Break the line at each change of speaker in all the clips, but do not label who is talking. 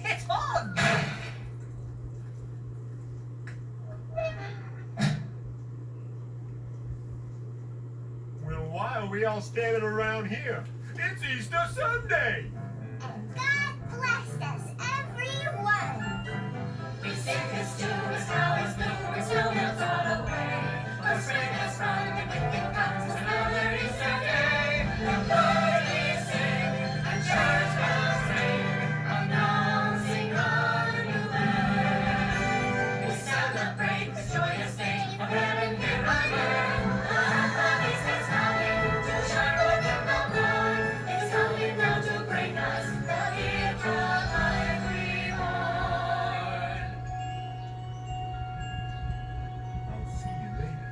It's on!
Well, why are we all standing around here? It's Easter Sunday!
And God blessed us, everyone!
We sing this tune as now is blue, and snow melts all away. For spring has sprung, and with it comes another Easter day. The birdies sing, and showers bells ring, announcing our new land. We celebrate this joyous day of heaven here on earth. The harvest is coming to shine forth in the Lord. It's coming now to bring us the gift of life reborn.
I'll see you later.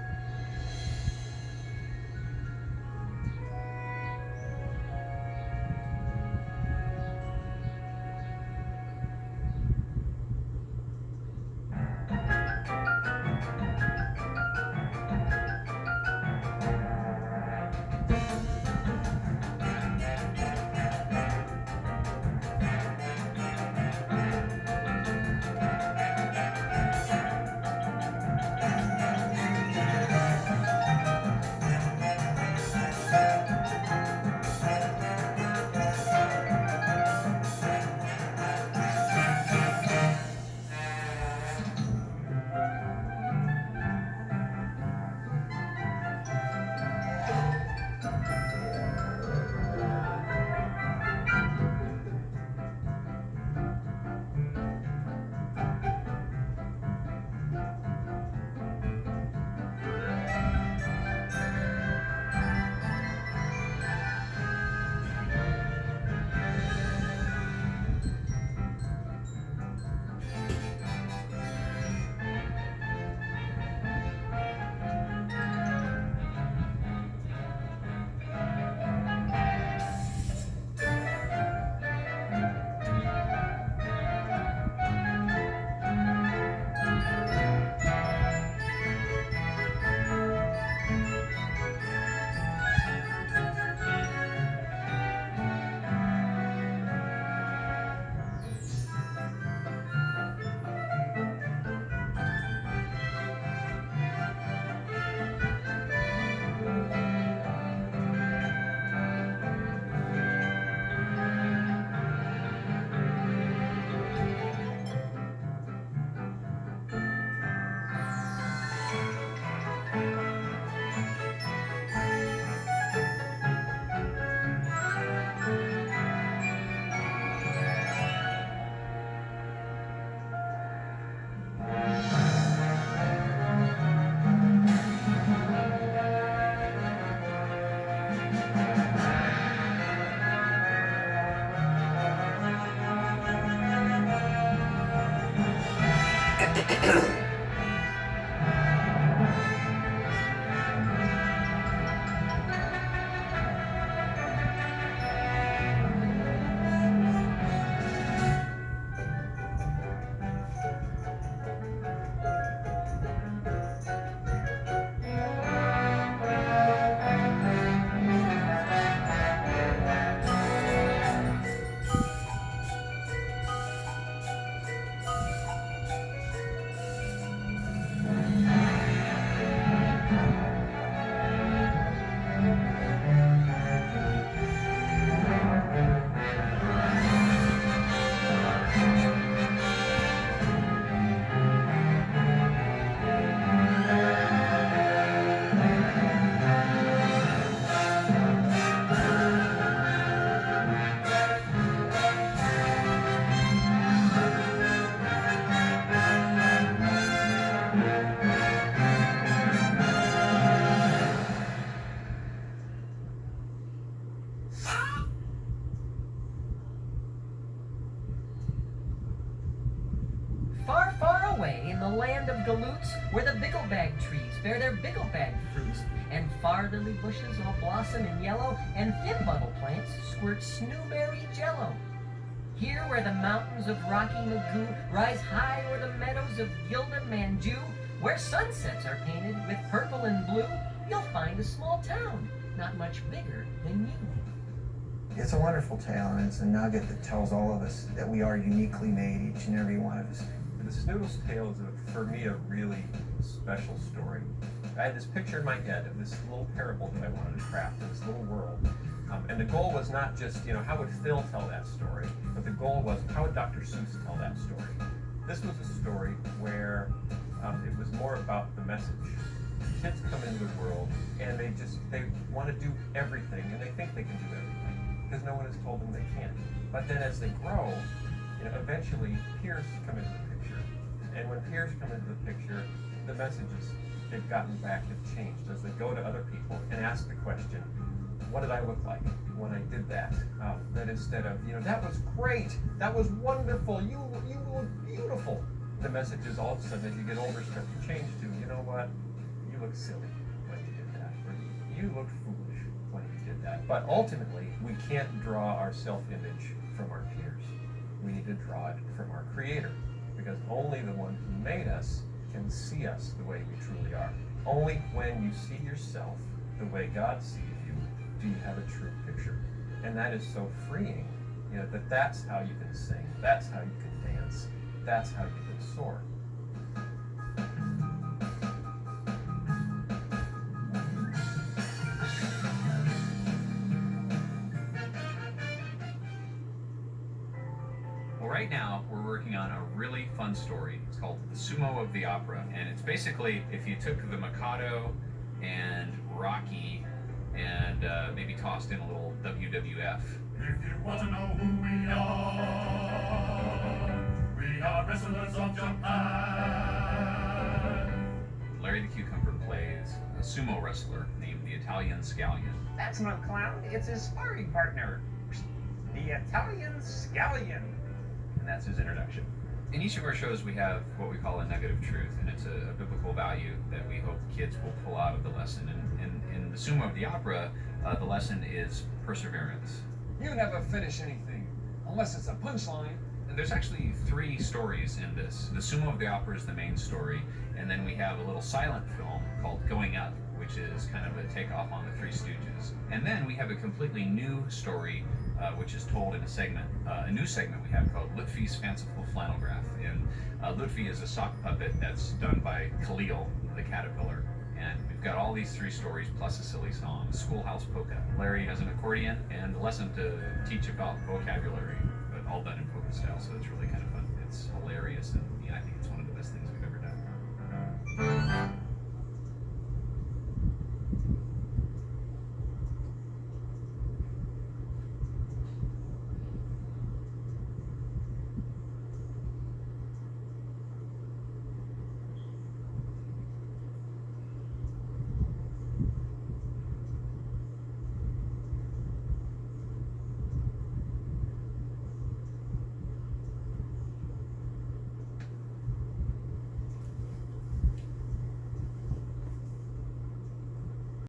Far, far away in the land of galoots, where the bigglebag trees bear their bigglebag fruits, and far lily bushes all blossom in yellow, and thimbuttle plants squirt snowberry jello. Here where the mountains of Rocky Magoo rise high o'er the meadows of Gilda Manju, where sunsets are painted with purple and blue, you'll find a small town, not much bigger than you.
It's a wonderful tale, and it's a nugget that tells all of us that we are uniquely made, each and every one of us.
The Snoodle's tale is, for me, a really special story. I had this picture in my head of this little parable that I wanted to craft, this little world. And the goal was not just, how would Phil tell that story, but the goal was, how would Dr. Seuss tell that story? This was a story where it was more about the message. Kids come into the world, and they want to do everything, and they think they can do everything, because no one has told them they can't. But then as they grow, eventually peers come into the picture. And when peers come into the picture, the messages they've gotten back have changed as they go to other people and ask the question, what did I look like when I did that? That instead of, that was great, that was wonderful, you look beautiful. The messages all of a sudden as you get older start to change to, you know what, you look silly when you did that, or you look foolish when you did that. But ultimately, we can't draw our self-image from our peers. We need to draw it from our Creator, because only the one who made us can see us the way we truly are. Only when you see yourself the way God sees you do you have a true picture. And that is so freeing, that's how you can sing, that's how you can dance, that's how you can soar.
Well, right now we're working on a really fun story. It's called The Sumo of the Opera, and it's basically if you took the Mikado and Rocky and maybe tossed in a little WWF.
If you want to know who we are wrestlers of Japan.
Larry the Cucumber plays a sumo wrestler named the Italian Scallion.
That's no clown, it's his sparring partner, the Italian Scallion.
And that's his introduction. In each of our shows we have what we call a nugget of truth, and it's a biblical value that we hope kids will pull out of the lesson. And in the Sumo of the Opera, the lesson is perseverance.
You never finish anything, unless it's a punchline.
There's actually 3 stories in this. The Sumo of the Opera is the main story, and then we have a little silent film called Going Up, which is kind of a takeoff on the Three Stooges. And then we have a completely new story, which is told in a new segment we have called Lutfi's Fanciful Flannelgraph. And Lutfi is a sock puppet that's done by Khalil, the caterpillar. And we've got all these 3 stories plus a silly song, Schoolhouse Polka. Larry has an accordion and a lesson to teach about vocabulary, but all done in polka style, so it's really kind of fun. It's hilarious, and I think it's one of the best things we've ever done.